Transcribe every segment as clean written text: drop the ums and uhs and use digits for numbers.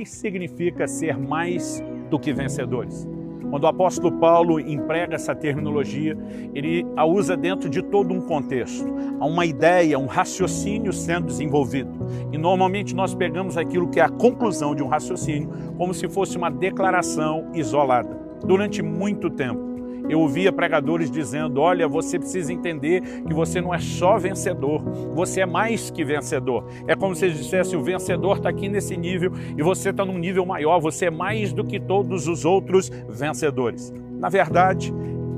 que significa ser mais do que vencedores? Quando o apóstolo Paulo emprega essa terminologia, ele a usa dentro de todo um contexto. Há uma ideia, um raciocínio sendo desenvolvido. E normalmente nós pegamos aquilo que é a conclusão de um raciocínio como se fosse uma declaração isolada. Durante muito tempo, eu ouvia pregadores dizendo, olha, você precisa entender que você não é só vencedor, você é mais que vencedor. É como se eles dissessem, o vencedor está aqui nesse nível e você está num nível maior, você é mais do que todos os outros vencedores. Na verdade,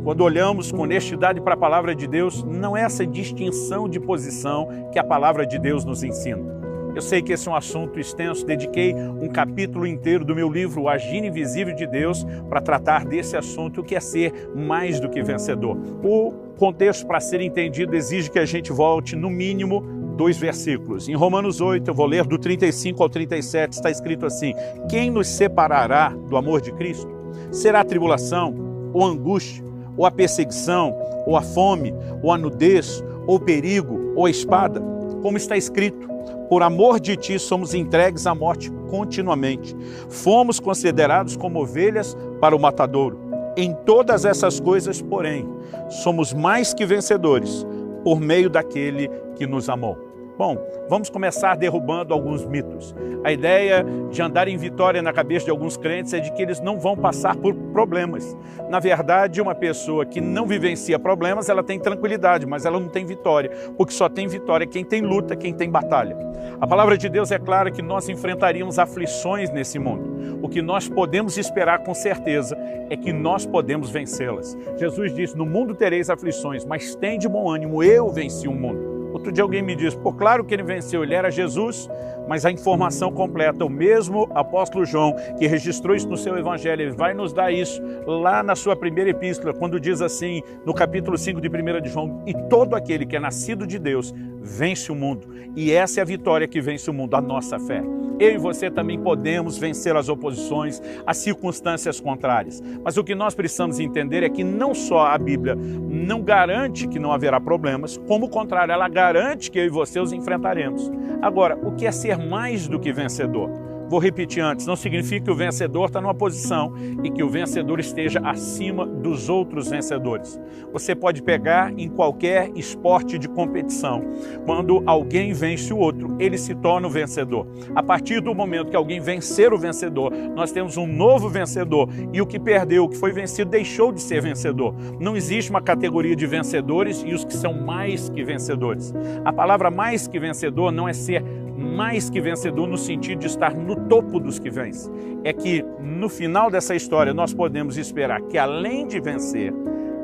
quando olhamos com honestidade para a palavra de Deus, não é essa distinção de posição que a palavra de Deus nos ensina. Eu sei que esse é um assunto extenso, dediquei um capítulo inteiro do meu livro O Agir Invisível de Deus para tratar desse assunto, que é ser mais do que vencedor. O contexto para ser entendido exige que a gente volte no mínimo 2 versículos. Em Romanos 8, eu vou ler do 35 ao 37, está escrito assim, quem nos separará do amor de Cristo? Será a tribulação, ou a angústia, ou a perseguição, ou a fome, ou a nudez, ou o perigo, ou a espada? Como está escrito, por amor de ti somos entregues à morte continuamente. Fomos considerados como ovelhas para o matadouro. Em todas essas coisas, porém, somos mais que vencedores por meio daquele que nos amou. Bom, vamos começar derrubando alguns mitos. A ideia de andar em vitória na cabeça de alguns crentes é de que eles não vão passar por problemas. Na verdade, uma pessoa que não vivencia problemas, ela tem tranquilidade, mas ela não tem vitória, porque só tem vitória quem tem luta, quem tem batalha. A palavra de Deus é clara que nós enfrentaríamos aflições nesse mundo. O que nós podemos esperar com certeza é que nós podemos vencê-las. Jesus disse, no mundo tereis aflições, mas tem de bom ânimo, eu venci o mundo. Outro dia alguém me disse, pô, claro que ele venceu, ele era Jesus, mas a informação completa, o mesmo apóstolo João, que registrou isso no seu evangelho, ele vai nos dar isso lá na sua primeira epístola, quando diz assim, no capítulo 5 de 1 de João, e todo aquele que é nascido de Deus vence o mundo. E essa é a vitória que vence o mundo, a nossa fé. Eu e você também podemos vencer as oposições, as circunstâncias contrárias. Mas o que nós precisamos entender é que não só a Bíblia não garante que não haverá problemas, como o contrário, ela garante que eu e você os enfrentaremos. Agora, o que é ser mais do que vencedor? Vou repetir antes, não significa que o vencedor está numa posição e que o vencedor esteja acima dos outros vencedores. Você pode pegar em qualquer esporte de competição. Quando alguém vence o outro, ele se torna o vencedor. A partir do momento que alguém vencer o vencedor, nós temos um novo vencedor e o que perdeu, o que foi vencido, deixou de ser vencedor. Não existe uma categoria de vencedores e os que são mais que vencedores. A palavra mais que vencedor não é ser mais que vencedor no sentido de estar no topo dos que vencem. É que no final dessa história nós podemos esperar que além de vencer,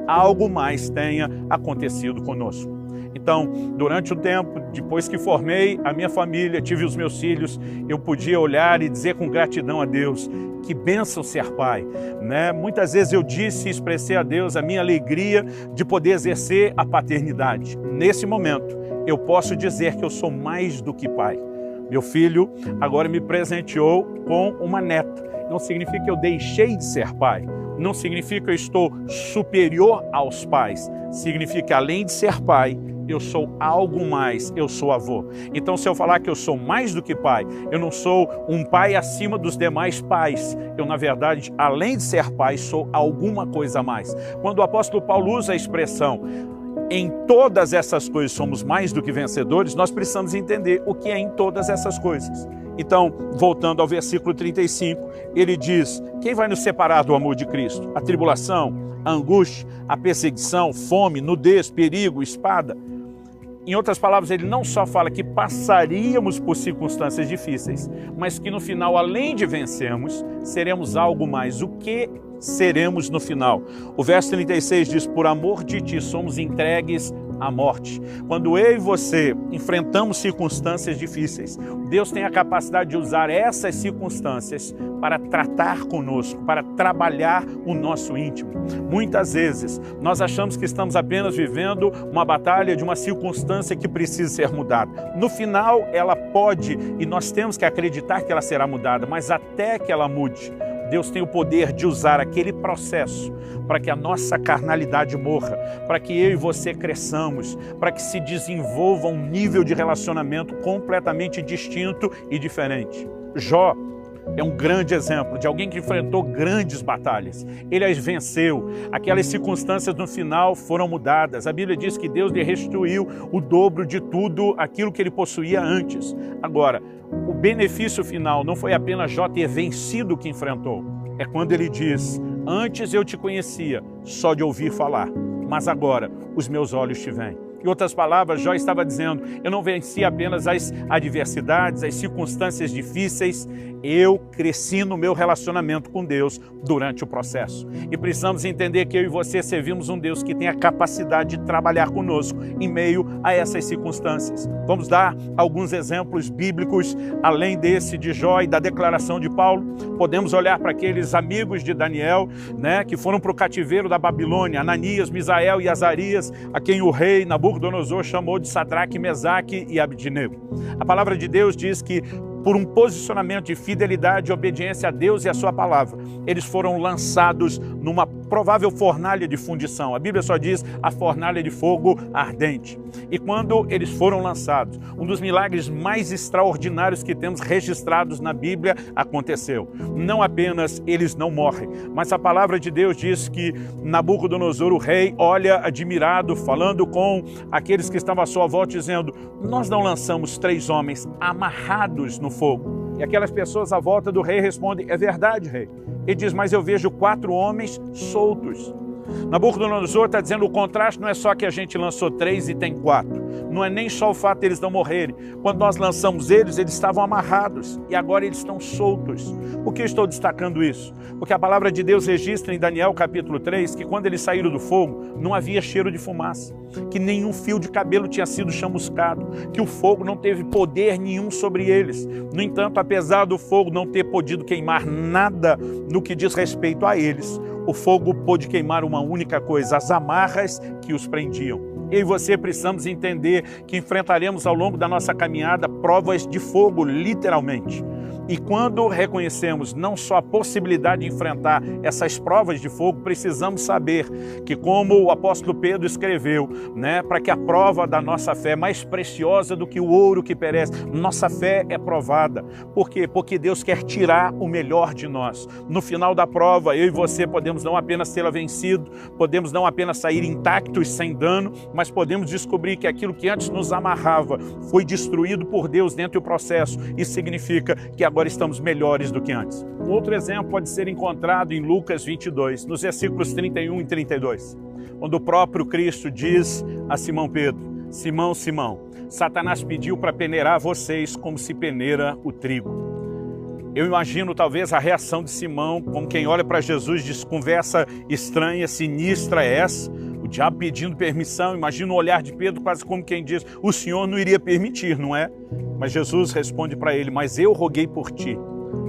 algo mais tenha acontecido conosco. Então, durante o tempo, depois que formei a minha família, tive os meus filhos, eu podia olhar e dizer com gratidão a Deus, que bênção ser pai, né? Muitas vezes eu disse e expressei a Deus a minha alegria de poder exercer a paternidade. Nesse momento, eu posso dizer que eu sou mais do que pai. Meu filho agora me presenteou com uma neta. Não significa que eu deixei de ser pai. Não significa que eu estou superior aos pais. Significa que além de ser pai, eu sou algo mais, eu sou avô. Então, se eu falar que eu sou mais do que pai, eu não sou um pai acima dos demais pais. Eu, na verdade, além de ser pai, sou alguma coisa a mais. Quando o apóstolo Paulo usa a expressão em todas essas coisas somos mais do que vencedores, nós precisamos entender o que é em todas essas coisas. Então, voltando ao versículo 35, ele diz, quem vai nos separar do amor de Cristo? A tribulação, a angústia, a perseguição, fome, nudez, perigo, espada. Em outras palavras, ele não só fala que passaríamos por circunstâncias difíceis, mas que no final, além de vencermos, seremos algo mais. O que seremos no final? O verso 36 diz, por amor de ti somos entregues à morte. Quando eu e você enfrentamos circunstâncias difíceis, Deus tem a capacidade de usar essas circunstâncias para tratar conosco, para trabalhar o nosso íntimo. Muitas vezes nós achamos que estamos apenas vivendo uma batalha de uma circunstância que precisa ser mudada. No final ela pode, e nós temos que acreditar que ela será mudada, mas até que ela mude, Deus tem o poder de usar aquele processo para que a nossa carnalidade morra, para que eu e você cresçamos, para que se desenvolva um nível de relacionamento completamente distinto e diferente. Jó, é um grande exemplo de alguém que enfrentou grandes batalhas. Ele as venceu. Aquelas circunstâncias no final foram mudadas. A Bíblia diz que Deus lhe restituiu o dobro de tudo aquilo que ele possuía antes. Agora, o benefício final não foi apenas Jó ter vencido o que enfrentou. É quando ele diz: antes eu te conhecia só de ouvir falar, mas agora os meus olhos te veem. Em outras palavras, Jó estava dizendo: eu não venci apenas as adversidades, as circunstâncias difíceis, eu cresci no meu relacionamento com Deus durante o processo. E precisamos entender que eu e você servimos um Deus que tem a capacidade de trabalhar conosco em meio a essas circunstâncias. Vamos dar alguns exemplos bíblicos, além desse de Jó e da declaração de Paulo. Podemos olhar para aqueles amigos de Daniel, que foram para o cativeiro da Babilônia, Ananias, Misael e Azarias, a quem o rei Nabucodonosor chamou de Sadraque, Mesaque e Abednego. A palavra de Deus diz que, por um posicionamento de fidelidade e obediência a Deus e a sua palavra, eles foram lançados numa provável fornalha de fundição. A Bíblia só diz a fornalha de fogo ardente. E quando eles foram lançados, um dos milagres mais extraordinários que temos registrados na Bíblia aconteceu. Não apenas eles não morrem, mas a palavra de Deus diz que Nabucodonosor, o rei, olha admirado, falando com aqueles que estavam à sua volta, dizendo: nós não lançamos 3 homens amarrados no fogo? E aquelas pessoas à volta do rei respondem: é verdade, rei. Ele diz: mas eu vejo 4 homens soltos. Nabucodonosor está dizendo: o contraste não é só que a gente lançou 3 e tem 4. Não é nem só o fato de eles não morrerem. Quando nós lançamos eles estavam amarrados e agora eles estão soltos. Por que eu estou destacando isso? Porque a palavra de Deus registra em Daniel capítulo 3 que quando eles saíram do fogo não havia cheiro de fumaça, que nenhum fio de cabelo tinha sido chamuscado, que o fogo não teve poder nenhum sobre eles. No entanto, apesar do fogo não ter podido queimar nada no que diz respeito a eles, o fogo pôde queimar uma única coisa: as amarras que os prendiam. Eu e você precisamos entender que enfrentaremos ao longo da nossa caminhada provas de fogo, literalmente. E quando reconhecemos não só a possibilidade de enfrentar essas provas de fogo, precisamos saber que, como o apóstolo Pedro escreveu, para que a prova da nossa fé é mais preciosa do que o ouro que perece, nossa fé é provada. Por quê? Porque Deus quer tirar o melhor de nós. No final da prova, eu e você podemos não apenas tê-la vencido, podemos não apenas sair intactos, sem dano, mas podemos descobrir que aquilo que antes nos amarrava foi destruído por Deus dentro do processo. Isso significa que agora estamos melhores do que antes. Um outro exemplo pode ser encontrado em Lucas 22, nos versículos 31 e 32, onde o próprio Cristo diz a Simão Pedro: Simão, Simão, Satanás pediu para peneirar vocês como se peneira o trigo. Eu imagino talvez a reação de Simão, como quem olha para Jesus e diz: conversa estranha, sinistra é essa? O diabo pedindo permissão. Imagina o olhar de Pedro quase como quem diz: o Senhor não iria permitir, não é? Mas Jesus responde para ele: mas eu roguei por ti,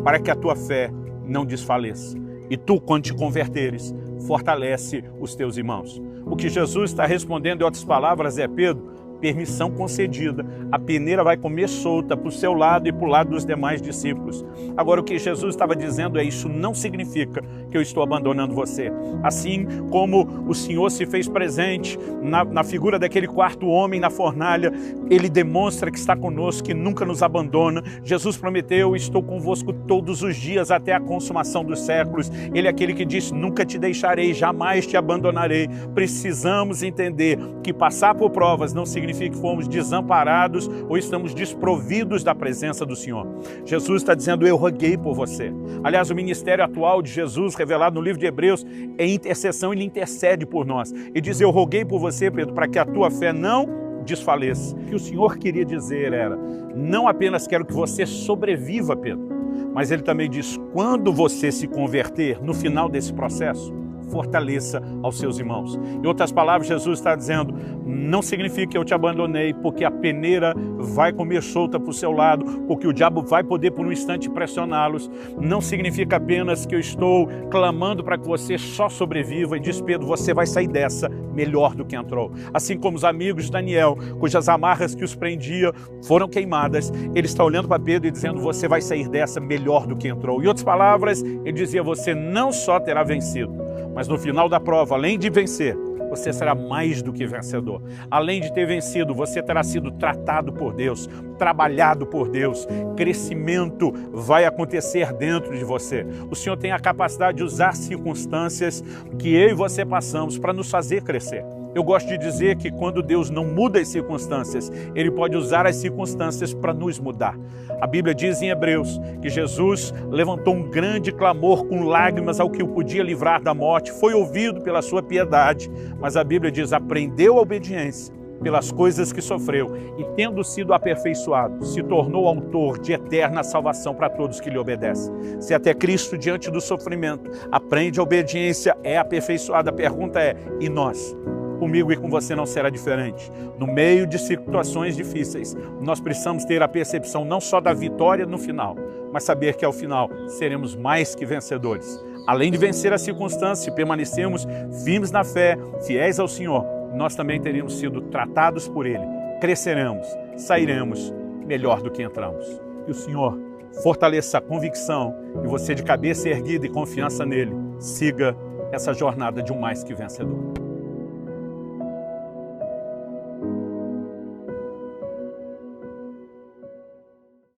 para que a tua fé não desfaleça. E tu, quando te converteres, fortalece os teus irmãos. O que Jesus está respondendo, em outras palavras, é: Pedro, permissão concedida, a peneira vai comer solta para o seu lado e para o lado dos demais discípulos. Agora, o que Jesus estava dizendo é: isso não significa que eu estou abandonando você. Assim como o Senhor se fez presente na figura daquele 4º homem na fornalha, ele demonstra que está conosco, que nunca nos abandona. Jesus prometeu: estou convosco todos os dias até a consumação dos séculos. Ele é aquele que disse: nunca te deixarei, jamais te abandonarei. Precisamos entender que passar por provas não significa que fomos desamparados ou estamos desprovidos da presença do Senhor. Jesus está dizendo: eu roguei por você. Aliás, o ministério atual de Jesus, revelado no livro de Hebreus, é intercessão. Ele intercede por nós. Ele diz: eu roguei por você, Pedro, para que a tua fé não desfaleça. O que o Senhor queria dizer era: não apenas quero que você sobreviva, Pedro, mas ele também diz: quando você se converter, no final desse processo, fortaleça aos seus irmãos. Em outras palavras, Jesus está dizendo: não significa que eu te abandonei, porque a peneira vai comer solta para o seu lado, porque o diabo vai poder por um instante pressioná-los. Não significa apenas que eu estou clamando para que você só sobreviva. E diz Pedro: você vai sair dessa melhor do que entrou. Assim como os amigos de Daniel, cujas amarras que os prendiam foram queimadas, ele está olhando para Pedro e dizendo: você vai sair dessa melhor do que entrou. Em outras palavras, ele dizia: você não só terá vencido, Mas no final da prova, além de vencer, você será mais do que vencedor. Além de ter vencido, você terá sido tratado por Deus, trabalhado por Deus. Crescimento vai acontecer dentro de você. O Senhor tem a capacidade de usar circunstâncias que eu e você passamos para nos fazer crescer. Eu gosto de dizer que quando Deus não muda as circunstâncias, Ele pode usar as circunstâncias para nos mudar. A Bíblia diz em Hebreus que Jesus levantou um grande clamor com lágrimas ao que o podia livrar da morte, foi ouvido pela sua piedade, mas a Bíblia diz, aprendeu a obediência pelas coisas que sofreu e, tendo sido aperfeiçoado, se tornou autor de eterna salvação para todos que lhe obedecem. Se até Cristo, diante do sofrimento, aprende a obediência, é aperfeiçoado. A pergunta é, e nós? Comigo e com você não será diferente. No meio de situações difíceis, nós precisamos ter a percepção não só da vitória no final, mas saber que ao final seremos mais que vencedores. Além de vencer as circunstâncias e permanecermos firmes na fé, fiéis ao Senhor, nós também teríamos sido tratados por Ele. Cresceremos, sairemos melhor do que entramos. Que o Senhor fortaleça a convicção e você, de cabeça erguida e confiança nele, siga essa jornada de um mais que vencedor.